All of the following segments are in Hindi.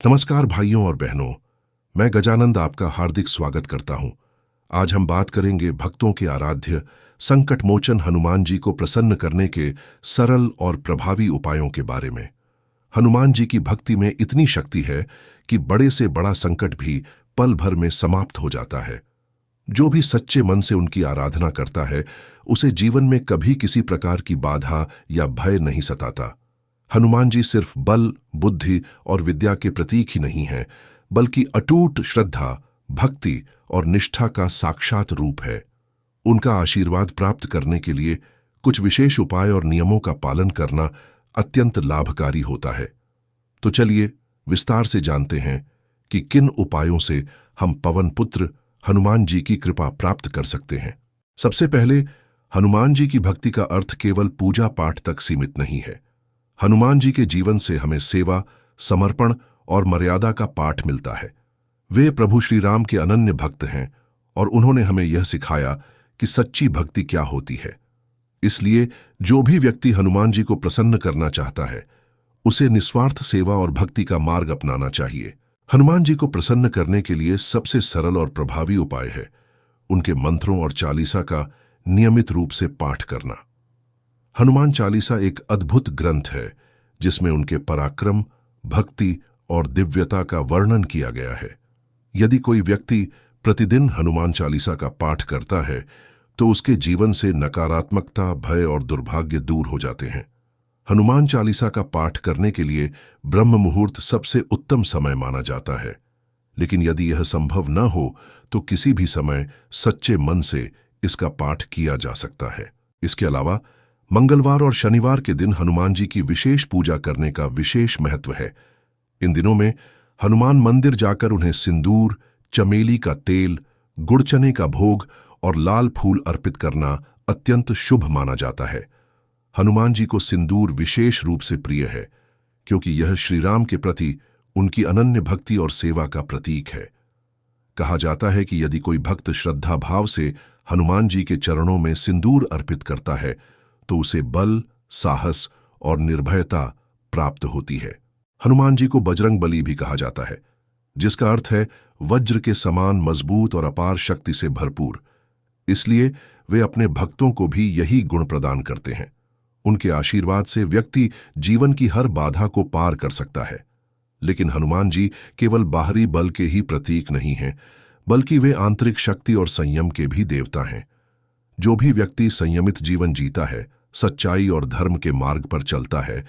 नमस्कार भाइयों और बहनों, मैं गजानंद आपका हार्दिक स्वागत करता हूं। आज हम बात करेंगे भक्तों के आराध्य संकट मोचन हनुमान जी को प्रसन्न करने के सरल और प्रभावी उपायों के बारे में। हनुमान जी की भक्ति में इतनी शक्ति है कि बड़े से बड़ा संकट भी पल भर में समाप्त हो जाता है। जो भी सच्चे मन से उनकी आराधना करता है, उसे जीवन में कभी किसी प्रकार की बाधा या भय नहीं सताता। हनुमान जी सिर्फ बल, बुद्धि और विद्या के प्रतीक ही नहीं हैं, बल्कि अटूट श्रद्धा, भक्ति और निष्ठा का साक्षात रूप है। उनका आशीर्वाद प्राप्त करने के लिए कुछ विशेष उपाय और नियमों का पालन करना अत्यंत लाभकारी होता है। तो चलिए विस्तार से जानते हैं कि किन उपायों से हम पवन पुत्र हनुमान जी की कृपा प्राप्त कर सकते हैं। सबसे पहले, हनुमान जी की भक्ति का अर्थ केवल पूजा पाठ तक सीमित नहीं है। हनुमान जी के जीवन से हमें सेवा, समर्पण और मर्यादा का पाठ मिलता है। वे प्रभु श्री राम के अनन्य भक्त हैं और उन्होंने हमें यह सिखाया कि सच्ची भक्ति क्या होती है। इसलिए जो भी व्यक्ति हनुमान जी को प्रसन्न करना चाहता है, उसे निस्वार्थ सेवा और भक्ति का मार्ग अपनाना चाहिए। हनुमान जी को प्रसन्न करने के लिए सबसे सरल और प्रभावी उपाय है उनके मंत्रों और चालीसा का नियमित रूप से पाठ करना। हनुमान चालीसा एक अद्भुत ग्रंथ है जिसमें उनके पराक्रम, भक्ति और दिव्यता का वर्णन किया गया है। यदि कोई व्यक्ति प्रतिदिन हनुमान चालीसा का पाठ करता है, तो उसके जीवन से नकारात्मकता, भय और दुर्भाग्य दूर हो जाते हैं। हनुमान चालीसा का पाठ करने के लिए ब्रह्म मुहूर्त सबसे उत्तम समय माना जाता है, लेकिन यदि यह संभव न हो तो किसी भी समय सच्चे मन से इसका पाठ किया जा सकता है। इसके अलावा मंगलवार और शनिवार के दिन हनुमान जी की विशेष पूजा करने का विशेष महत्व है। इन दिनों में हनुमान मंदिर जाकर उन्हें सिंदूर, चमेली का तेल, गुड़चने का भोग और लाल फूल अर्पित करना अत्यंत शुभ माना जाता है। हनुमान जी को सिंदूर विशेष रूप से प्रिय है, क्योंकि यह श्री राम के प्रति उनकी अनन्य भक्ति और सेवा का प्रतीक है। कहा जाता है कि यदि कोई भक्त श्रद्धा भाव से हनुमान जी के चरणों में सिंदूर अर्पित करता है, तो उसे बल, साहस और निर्भयता प्राप्त होती है। हनुमान जी को बजरंग बली भी कहा जाता है, जिसका अर्थ है वज्र के समान मजबूत और अपार शक्ति से भरपूर। इसलिए वे अपने भक्तों को भी यही गुण प्रदान करते हैं। उनके आशीर्वाद से व्यक्ति जीवन की हर बाधा को पार कर सकता है। लेकिन हनुमान जी केवल बाहरी बल के ही प्रतीक नहीं हैं, बल्कि वे आंतरिक शक्ति और संयम के भी देवता हैं। जो भी व्यक्ति संयमित जीवन जीता है, सच्चाई और धर्म के मार्ग पर चलता है,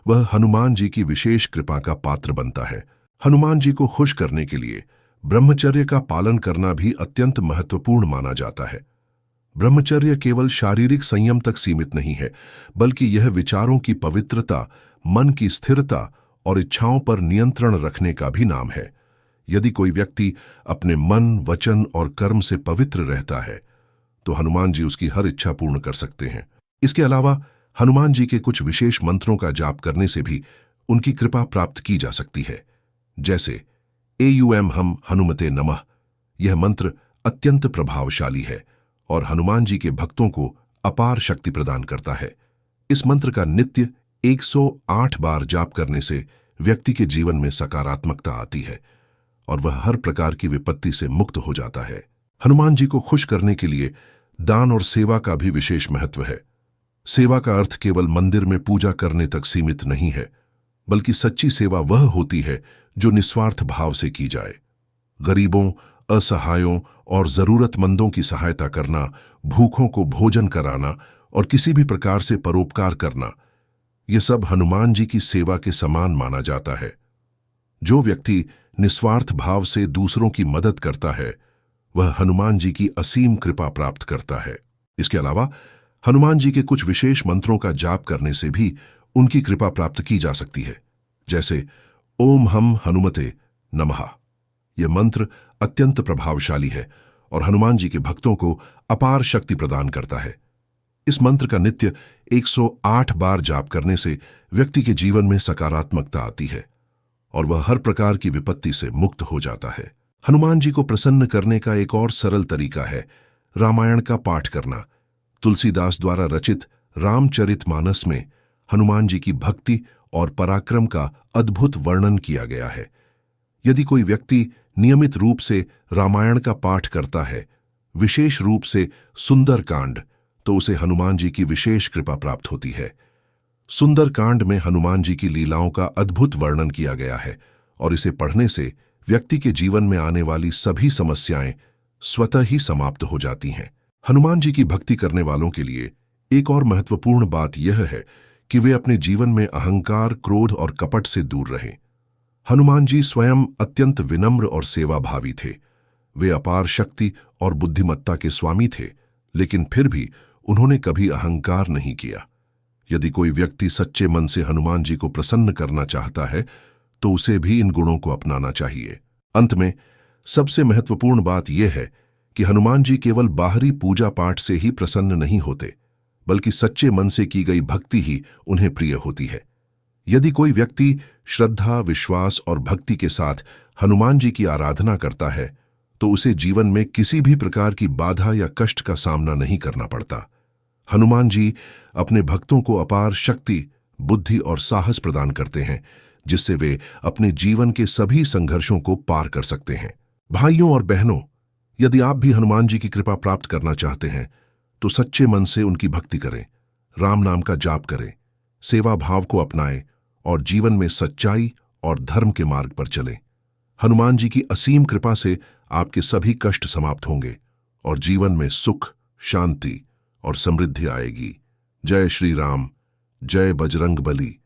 वह हनुमान जी की विशेष कृपा का पात्र बनता है। हनुमान जी को खुश करने के लिए ब्रह्मचर्य का पालन करना भी अत्यंत महत्वपूर्ण माना जाता है। ब्रह्मचर्य केवल शारीरिक संयम तक सीमित नहीं है, बल्कि यह विचारों की पवित्रता, मन की स्थिरता और इच्छाओं पर नियंत्रण रखने का भी नाम है। यदि कोई व्यक्ति अपने मन, वचन और कर्म से पवित्र रहता है, तो हनुमान जी उसकी हर इच्छा पूर्ण कर सकते हैं। इसके अलावा हनुमान जी के कुछ विशेष मंत्रों का जाप करने से भी उनकी कृपा प्राप्त की जा सकती है। जैसे एयूएम हम हनुमते नमः। यह मंत्र अत्यंत प्रभावशाली है और हनुमान जी के भक्तों को अपार शक्ति प्रदान करता है। इस मंत्र का नित्य 108 बार जाप करने से व्यक्ति के जीवन में सकारात्मकता आती है और वह हर प्रकार की विपत्ति से मुक्त हो जाता है। हनुमान जी को खुश करने के लिए दान और सेवा का भी विशेष महत्व है। सेवा का अर्थ केवल मंदिर में पूजा करने तक सीमित नहीं है, बल्कि सच्ची सेवा वह होती है जो निस्वार्थ भाव से की जाए। गरीबों, असहायों और जरूरतमंदों की सहायता करना, भूखों को भोजन कराना और किसी भी प्रकार से परोपकार करना, ये सब हनुमान जी की सेवा के समान माना जाता है। जो व्यक्ति निस्वार्थ भाव से दूसरों की मदद करता है, वह हनुमान जी की असीम कृपा प्राप्त करता है। इसके अलावा हनुमान जी के कुछ विशेष मंत्रों का जाप करने से भी उनकी कृपा प्राप्त की जा सकती है। जैसे ओम हम हनुमते नमः। यह मंत्र अत्यंत प्रभावशाली है और हनुमान जी के भक्तों को अपार शक्ति प्रदान करता है। इस मंत्र का नित्य 108 बार जाप करने से व्यक्ति के जीवन में सकारात्मकता आती है और वह हर प्रकार की विपत्ति से मुक्त हो जाता है। हनुमान जी को प्रसन्न करने का एक और सरल तरीका है रामायण का पाठ करना। तुलसीदास द्वारा रचित रामचरितमानस में हनुमान जी की भक्ति और पराक्रम का अद्भुत वर्णन किया गया है। यदि कोई व्यक्ति नियमित रूप से रामायण का पाठ करता है, विशेष रूप से सुंदरकांड, तो उसे हनुमान जी की विशेष कृपा प्राप्त होती है। सुंदरकांड में हनुमान जी की लीलाओं का अद्भुत वर्णन किया गया है और इसे पढ़ने से व्यक्ति के जीवन में आने वाली सभी समस्याएं स्वतः ही समाप्त हो जाती हैं। हनुमान जी की भक्ति करने वालों के लिए एक और महत्वपूर्ण बात यह है कि वे अपने जीवन में अहंकार, क्रोध और कपट से दूर रहें। हनुमान जी स्वयं अत्यंत विनम्र और सेवाभावी थे। वे अपार शक्ति और बुद्धिमत्ता के स्वामी थे, लेकिन फिर भी उन्होंने कभी अहंकार नहीं किया। यदि कोई व्यक्ति सच्चे मन से हनुमान जी को प्रसन्न करना चाहता है, तो उसे भी इन गुणों को अपनाना चाहिए। अंत में सबसे महत्वपूर्ण बात यह है कि हनुमान जी केवल बाहरी पूजा पाठ से ही प्रसन्न नहीं होते, बल्कि सच्चे मन से की गई भक्ति ही उन्हें प्रिय होती है। यदि कोई व्यक्ति श्रद्धा, विश्वास और भक्ति के साथ हनुमान जी की आराधना करता है, तो उसे जीवन में किसी भी प्रकार की बाधा या कष्ट का सामना नहीं करना पड़ता। हनुमान जी अपने भक्तों को अपार शक्ति, बुद्धि और साहस प्रदान करते हैं, जिससे वे अपने जीवन के सभी संघर्षों को पार कर सकते हैं। भाइयों और बहनों, यदि आप भी हनुमान जी की कृपा प्राप्त करना चाहते हैं, तो सच्चे मन से उनकी भक्ति करें, राम नाम का जाप करें, सेवा भाव को अपनाएं और जीवन में सच्चाई और धर्म के मार्ग पर चलें। हनुमान जी की असीम कृपा से आपके सभी कष्ट समाप्त होंगे और जीवन में सुख, शांति और समृद्धि आएगी। जय श्री राम, जय बजरंग बली।